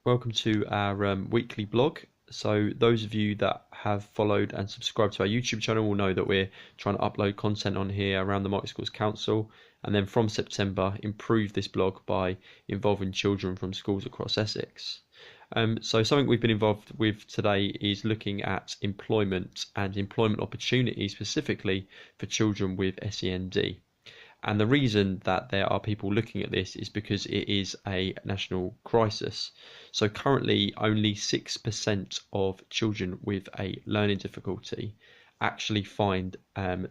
Welcome to our weekly blog. So those of you that have followed and subscribed to our YouTube channel will know that we're trying to upload content on here around the Multi-Schools Council, and then from September improve this blog by involving children from schools across Essex. So something we've been involved with today is looking at employment and employment opportunities specifically for children with SEND. And the reason that there are people looking at this is because it is a national crisis. So currently only 6% of children with a learning difficulty actually find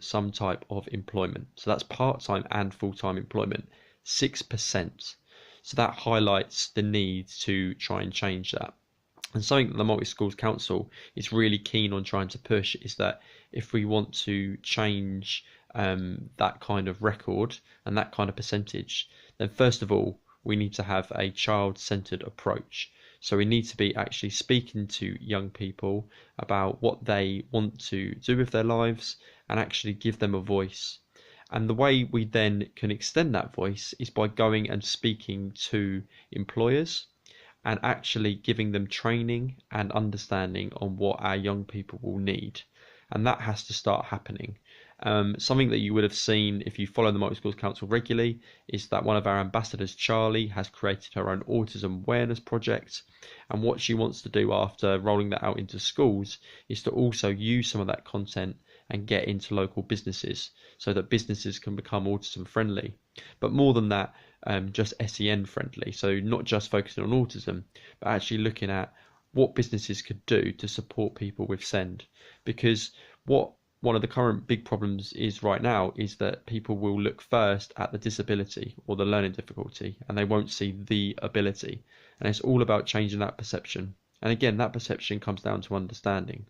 some type of employment. So that's part-time and full-time employment, 6%. So that highlights the need to try and change that. And something that the Multi-Schools Council is really keen on trying to push is that if we want to change that kind of record and that kind of percentage, then first of all, we need to have a child-centered approach. So we need to be actually speaking to young people about what they want to do with their lives and actually give them a voice. And the way we then can extend that voice is by going and speaking to employers and actually giving them training and understanding on what our young people will need. And that has to start happening. Something that you would have seen if you follow the Multi-Schools Council regularly is that one of our ambassadors, Charlie, has created her own autism awareness project. And what she wants to do after rolling that out into schools is to also use some of that content and get into local businesses so that businesses can become autism friendly. But more than that, just SEN friendly. So not just focusing on autism, but actually looking at what businesses could do to support people with SEND. Because what one of the current big problems is right now is that people will look first at the disability or the learning difficulty and they won't see the ability. And it's all about changing that perception. And again, that perception comes down to understanding.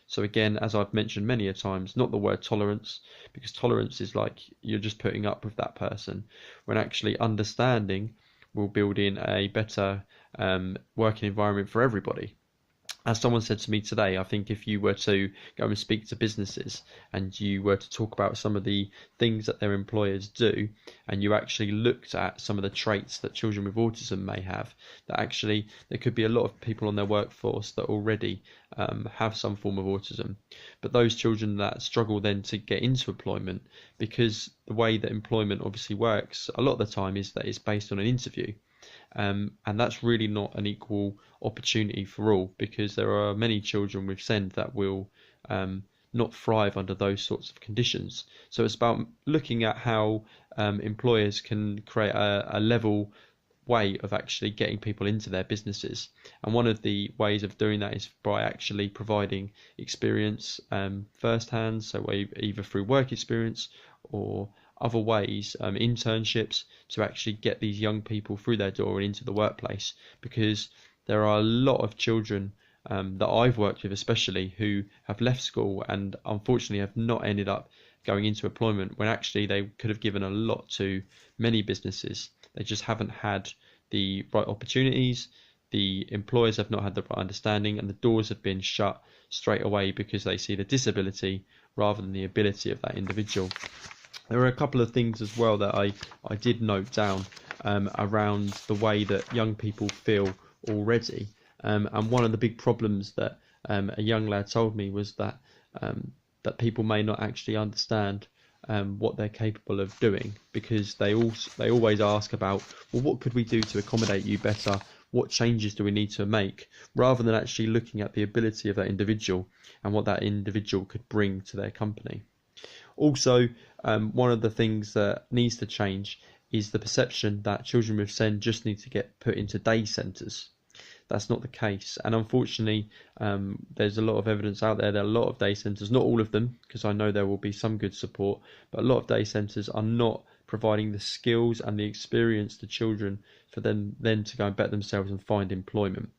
So again, as I've mentioned many a times, not the word tolerance, because tolerance is like you're just putting up with that person, when actually understanding will build in a better working environment for everybody. As someone said to me today, I think if you were to go and speak to businesses and you were to talk about some of the things that their employers do, and you actually looked at some of the traits that children with autism may have, that actually there could be a lot of people on their workforce that already have some form of autism. But those children that struggle then to get into employment, because the way that employment obviously works a lot of the time is that it's based on an interview. And that's really not an equal opportunity for all, because there are many children with SEND that will not thrive under those sorts of conditions. So it's about looking at how employers can create a level way of actually getting people into their businesses. And one of the ways of doing that is by actually providing experience firsthand, so either through work experience or other ways, internships, to actually get these young people through their door and into the workplace, because there are a lot of children that I've worked with especially who have left school and unfortunately have not ended up going into employment when actually they could have given a lot to many businesses. They just haven't had the right opportunities, the employers have not had the right understanding, and the doors have been shut straight away because they see the disability rather than the ability of that individual. There are a couple of things as well that I did note down around the way that young people feel already. And one of the big problems that a young lad told me was that that people may not actually understand what they're capable of doing, because they always ask about, well, what could we do to accommodate you better? What changes do we need to make? Rather than actually looking at the ability of that individual and what that individual could bring to their company. Also, one of the things that needs to change is the perception that children with SEND just need to get put into day centres. That's not the case, and unfortunately there's a lot of evidence out there that a lot of day centres, not all of them, because I know there will be some good support, but a lot of day centres are not providing the skills and the experience to children for them then to go and better themselves and find employment.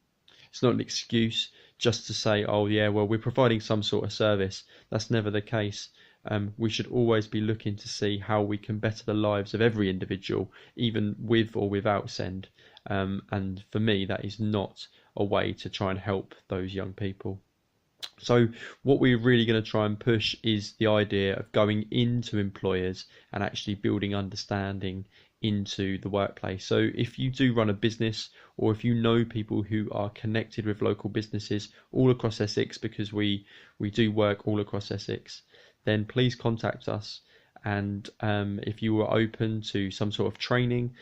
It's not an excuse just to say, oh yeah, well, we're providing some sort of service. That's never the case. We should always be looking to see how we can better the lives of every individual, even with or without SEND. And for me, that is not a way to try and help those young people. So what we're really going to try and push is the idea of going into employers and actually building understanding into the workplace. So if you do run a business, or if you know people who are connected with local businesses all across Essex, because we do work all across Essex, then please contact us. And if you are open to some sort of training,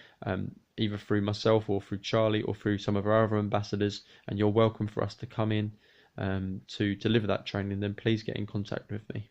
either through myself or through Charlie or through some of our other ambassadors, and you're welcome for us to come in to deliver that training, then please get in contact with me.